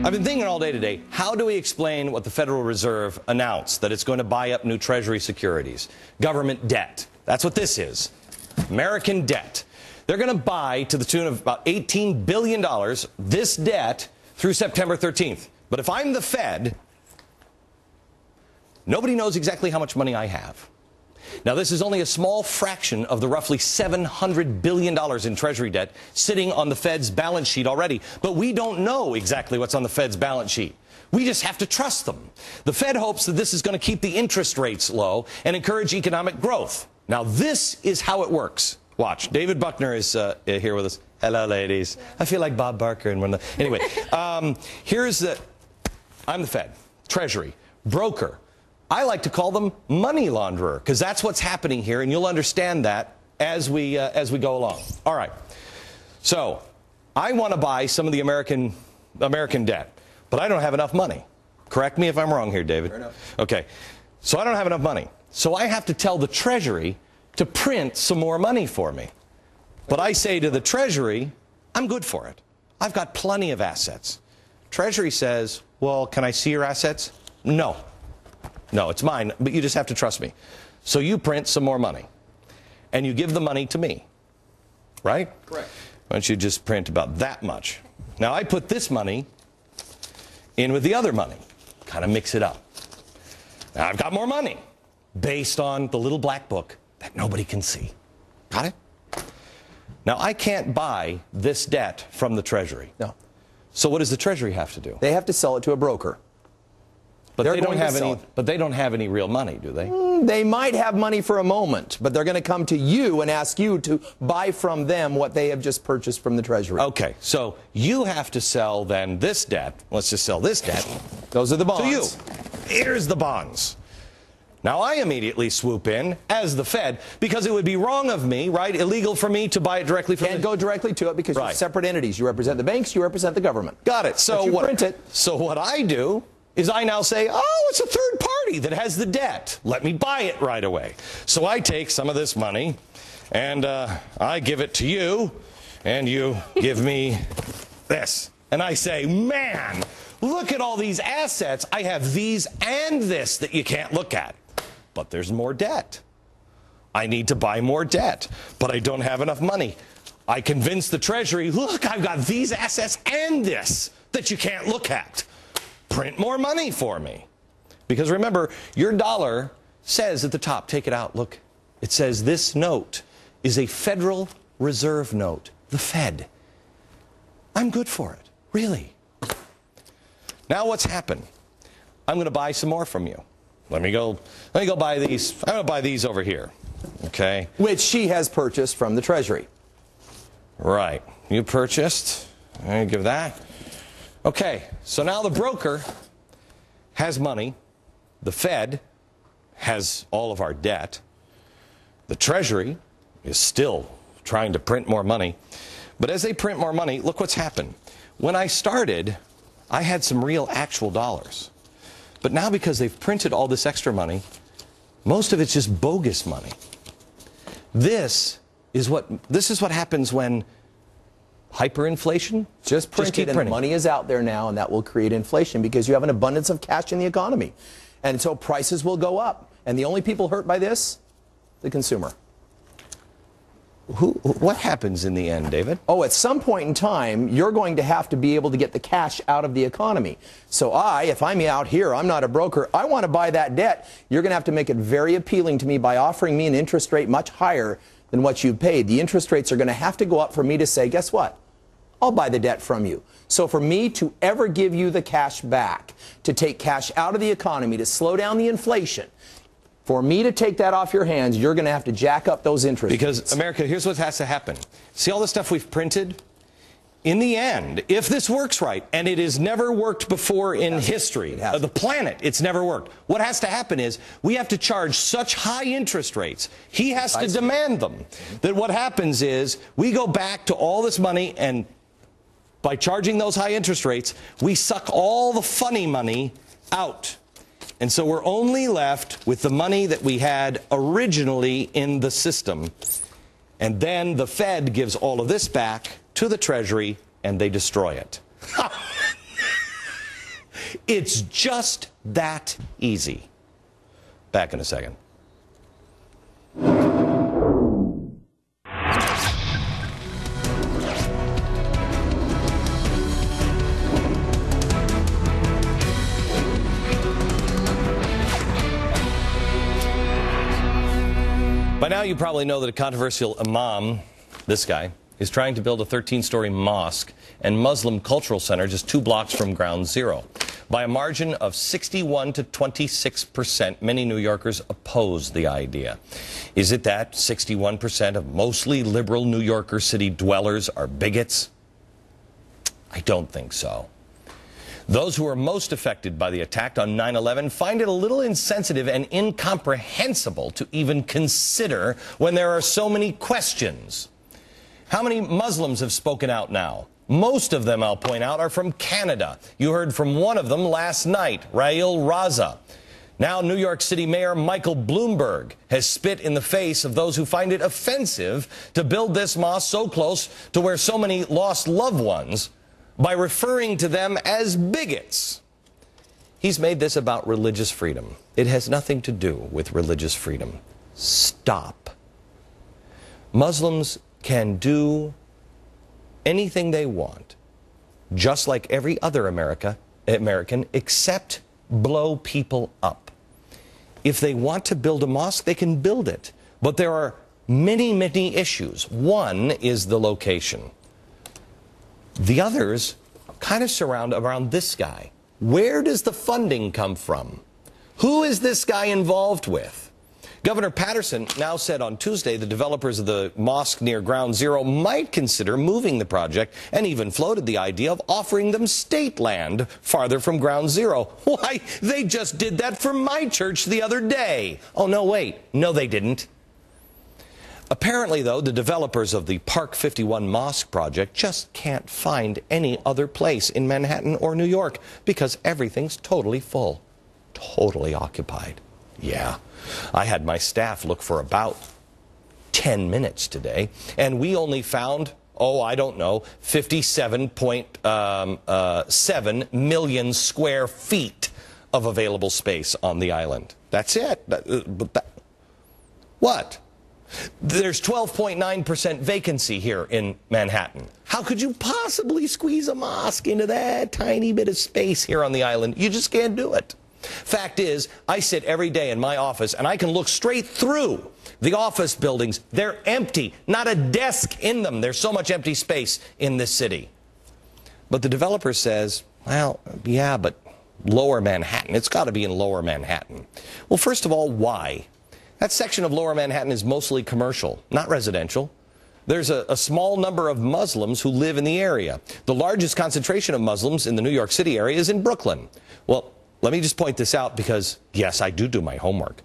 I've been thinking all day today, how do we explain what the Federal Reserve announced, that it's going to buy up new Treasury securities? Government debt. That's what this is. American debt. They're going to buy to the tune of about $18 billion this debt through September 13th. But if I'm the Fed, nobody knows exactly how much money I have. Now, this is only a small fraction of the roughly $700 billion in Treasury debt sitting on the Fed's balance sheet already. But we don't know exactly what's on the Fed's balance sheet. We just have to trust them. The Fed hopes that this is going to keep the interest rates low and encourage economic growth. Now, this is how it works. Watch. David Buckner is here with us. Hello, ladies. I feel like Bob Barker. Anyway, I'm the Fed, Treasury, broker. I like to call them money launderer, because that's what's happening here, and you'll understand that as we go along. All right. So I want to buy some of the American debt, but I don't have enough money. Correct me if I'm wrong here, David. Fair enough. Okay. So I don't have enough money. So I have to tell the Treasury to print some more money for me. But I say to the Treasury, I'm good for it. I've got plenty of assets. Treasury says, well, can I see your assets? No. No, it's mine, but you just have to trust me. So you print some more money, and you give the money to me, right? Correct. Why don't you just print about that much? Now, I put this money in with the other money, kind of mix it up. Now, I've got more money based on the little black book that nobody can see. Got it? Now, I can't buy this debt from the Treasury. No. So what does the Treasury have to do? They have to sell it to a broker. But they don't have any real money, do they? They might have money for a moment, but they're going to come to you and ask you to buy from them what they have just purchased from the Treasury. Okay, so you have to sell then this debt. Let's just sell this debt. Those are the bonds. To you. Here's the bonds. Now, I immediately swoop in as the Fed, because it would be wrong of me, right, illegal for me to buy it directly from Can't go directly to it because you're separate entities. You represent the banks, you represent the government. Got it. So print it. So what I do is I now say, oh, it's a third party that has the debt. Let me buy it right away. So I take some of this money, and I give it to you, and you give me this. And I say, man, look at all these assets. I have these and this that you can't look at. But there's more debt. I need to buy more debt, but I don't have enough money. I convince the Treasury, look, I've got these assets and this that you can't look at. Print more money for me. Because remember, your dollar says at the top, take it out, look, it says this note is a Federal Reserve note, the Fed. I'm good for it, really. Now what's happened? I'm going to buy some more from you. Let me go buy these. I'm going to buy these over here, okay? Which she has purchased from the Treasury. Right. You purchased. I give that. Okay, so now the broker has money. The Fed has all of our debt. The Treasury is still trying to print more money. But as they print more money, look what's happened. When I started, I had some real actual dollars. But now, because they've printed all this extra money, most of it's just bogus money. This is what happens when hyperinflation. Just print it, and the money is out there now, and that will create inflation because you have an abundance of cash in the economy. And so prices will go up. And the only people hurt by this, the consumer. What happens in the end, David? Oh, at some point in time, you're going to have to be able to get the cash out of the economy. So if I'm out here, I'm not a broker, I want to buy that debt, you're going to have to make it very appealing to me by offering me an interest rate much higher than what you paid. The interest rates are going to have to go up for me to say, guess what? I'll buy the debt from you. So for me to ever give you the cash back, to take cash out of the economy, to slow down the inflation, for me to take that off your hands, you're going to have to jack up those interest rates. Because, America, here's what has to happen. See all the stuff we've printed? In the end, if this works right, and it has never worked before in history of the planet, it's never worked. What has to happen is we have to charge such high interest rates. He has to demand them. That what happens is we go back to all this money, and by charging those high interest rates, we suck all the funny money out. And so we're only left with the money that we had originally in the system. And then the Fed gives all of this back to the Treasury, and they destroy it. It's just that easy. Back in a second. By now, you probably know that a controversial imam, this guy, is trying to build a 13-story mosque and Muslim cultural center just 2 blocks from Ground Zero. By a margin of 61 to 26%, many New Yorkers oppose the idea. Is it that 61% of mostly liberal New Yorker city dwellers are bigots? I don't think so. Those who are most affected by the attack on 9/11 find it a little insensitive and incomprehensible to even consider when there are so many questions. How many Muslims have spoken out now? Most of them, I'll point out, are from Canada. You heard from one of them last night, Rail Raza. Now New York City Mayor Michael Bloomberg has spit in the face of those who find it offensive to build this mosque so close to where so many lost loved ones by referring to them as bigots. He's made this about religious freedom. It has nothing to do with religious freedom. Stop. Muslims can do anything they want, just like every other American, except blow people up. If they want to build a mosque, they can build it. But there are many, many issues. One is the location. The others kind of surround around this guy. Where does the funding come from? Who is this guy involved with? Governor Patterson now said on Tuesday the developers of the mosque near Ground Zero might consider moving the project and even floated the idea of offering them state land farther from Ground Zero. Why, they just did that for my church the other day. Oh, no, wait. No, they didn't. Apparently, though, the developers of the Park 51 Mosque project just can't find any other place in Manhattan or New York because everything's totally full, totally occupied. Yeah, I had my staff look for about 10 minutes today, and we only found, 57.7 million square feet of available space on the island. That's it. What? There's 12.9% vacancy here in Manhattan. How could you possibly squeeze a mosque into that tiny bit of space here on the island? You just can't do it. Fact is, I sit every day in my office and I can look straight through the office buildings. They're empty, not a desk in them. There's so much empty space in this city. But the developer says, well, yeah, but Lower Manhattan, it's got to be in Lower Manhattan. Well, first of all, why? That section of Lower Manhattan is mostly commercial, not residential. There's a small number of Muslims who live in the area. The largest concentration of Muslims in the New York City area is in Brooklyn. Well, let me just point this out because, yes, I do my homework.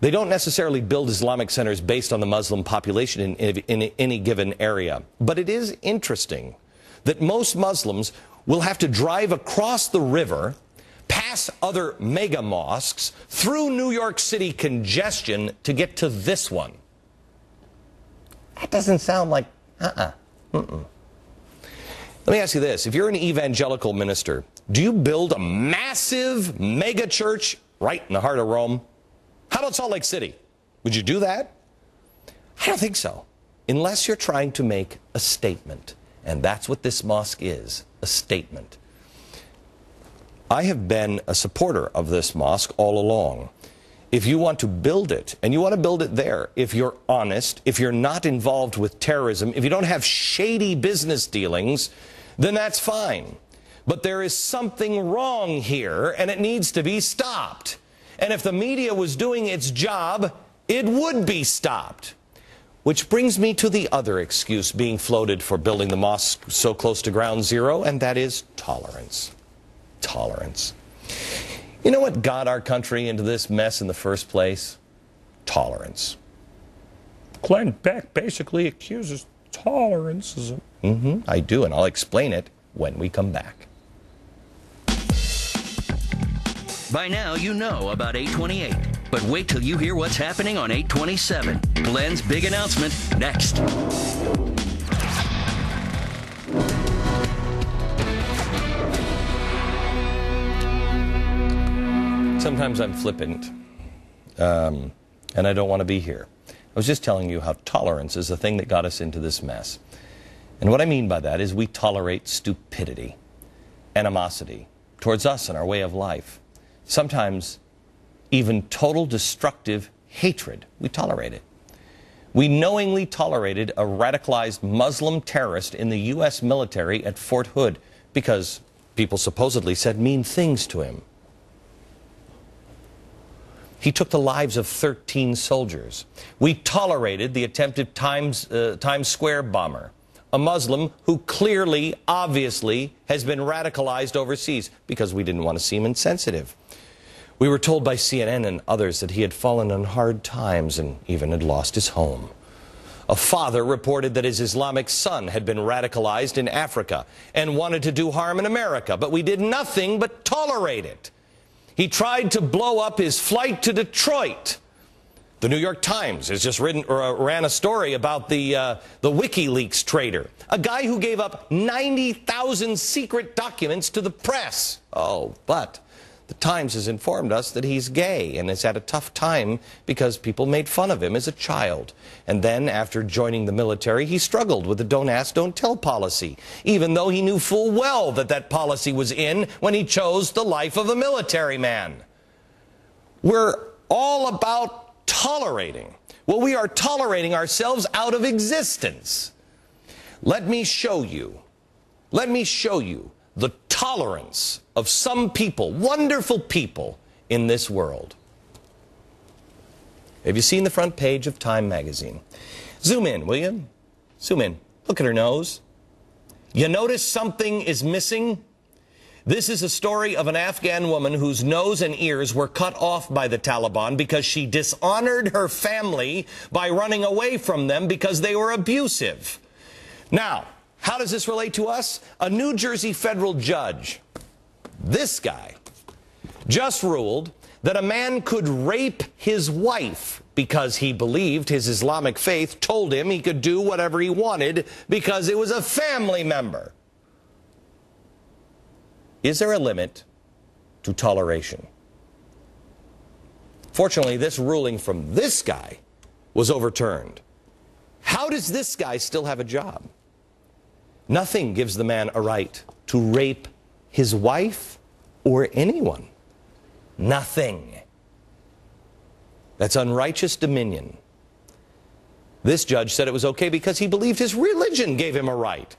They don't necessarily build Islamic centers based on the Muslim population in any given area. But it is interesting that most Muslims will have to drive across the river, pass other mega mosques, through New York City congestion to get to this one. That doesn't sound like, Let me ask you this. If you're an evangelical minister, do you build a massive mega church right in the heart of Rome? How about Salt Lake City? Would you do that? I don't think so, unless you're trying to make a statement. And that's what this mosque is, a statement. I have been a supporter of this mosque all along. If you want to build it, and you want to build it there, if you're honest, if you're not involved with terrorism, if you don't have shady business dealings, then that's fine. But there is something wrong here, and it needs to be stopped. And if the media was doing its job, it would be stopped. Which brings me to the other excuse being floated for building the mosque so close to Ground Zero, and that is tolerance. Tolerance. You know what got our country into this mess in the first place? Tolerance. Glenn Beck basically accuses tolerance as a... I do, and I'll explain it when we come back. By now, you know about 828. But wait till you hear what's happening on 827. Glenn's big announcement next. Sometimes I'm flippant, and I don't want to be here. I was just telling you how tolerance is the thing that got us into this mess. And what I mean by that is we tolerate stupidity, animosity towards us and our way of life. Sometimes even total destructive hatred. We tolerate it. We knowingly tolerated a radicalized Muslim terrorist in the U.S. military at Fort Hood because people supposedly said mean things to him. He took the lives of 13 soldiers. We tolerated the attempted Times Square bomber, a Muslim who clearly, obviously, has been radicalized overseas because we didn't want to seem insensitive. We were told by CNN and others that he had fallen on hard times and even had lost his home. A father reported that his Islamic son had been radicalized in Africa and wanted to do harm in America, but we did nothing but tolerate it. He tried to blow up his flight to Detroit. The New York Times has just ran a story about the WikiLeaks traitor, a guy who gave up 90,000 secret documents to the press. Oh, but the Times has informed us that he's gay and has had a tough time because people made fun of him as a child. And then, after joining the military, he struggled with the don't ask, don't tell policy, even though he knew full well that that policy was in when he chose the life of a military man. We're all about tolerating. Well, we are tolerating ourselves out of existence. Let me show you the tolerance of some people, wonderful people in this world. Have you seen the front page of Time magazine? Zoom in, will you? Zoom in. Look at her nose. You notice something is missing? This is a story of an Afghan woman whose nose and ears were cut off by the Taliban because she dishonored her family by running away from them because they were abusive. Now, how does this relate to us? A New Jersey federal judge, this guy, just ruled that a man could rape his wife because he believed his Islamic faith told him he could do whatever he wanted because it was a family member. Is there a limit to toleration? Fortunately, this ruling from this guy was overturned. How does this guy still have a job? Nothing gives the man a right to rape his wife or anyone. Nothing. That's unrighteous dominion. This judge said it was okay because he believed his religion gave him a right.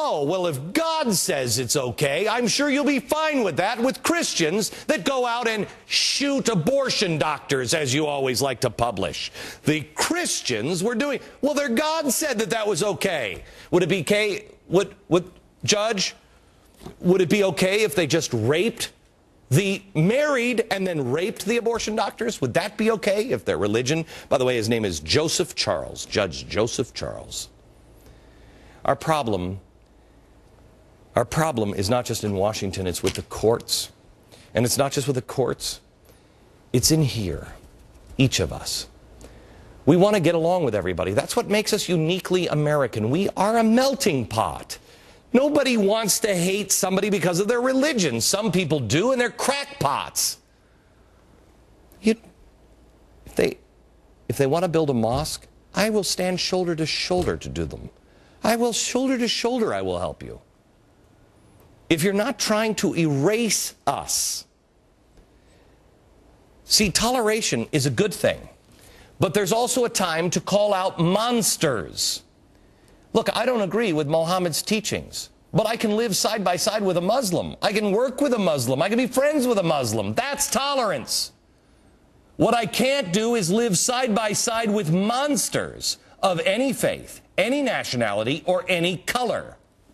Oh, well, if God says it's okay, I'm sure you'll be fine with that with Christians that go out and shoot abortion doctors, as you always like to publish. The Christians were doing, well, their God said that that was okay. Would it be okay, Judge, would it be okay if they just raped the married and then raped the abortion doctors? Would that be okay if their religion, by the way, his name is Joseph Charles, Judge Joseph Charles. Our problem is not just in Washington, it's with the courts. And it's not just with the courts, it's in here, each of us. We want to get along with everybody. That's what makes us uniquely American. We are a melting pot. Nobody wants to hate somebody because of their religion. Some people do, and they're crackpots. If they want to build a mosque, I will stand shoulder to shoulder to do them. Shoulder to shoulder, I will help you. If you're not trying to erase us. See, toleration is a good thing. But there's also a time to call out monsters. Look, I don't agree with Mohammed's teachings, but I can live side by side with a Muslim. I can work with a Muslim. I can be friends with a Muslim. That's tolerance. What I can't do is live side by side with monsters of any faith, any nationality, or any color.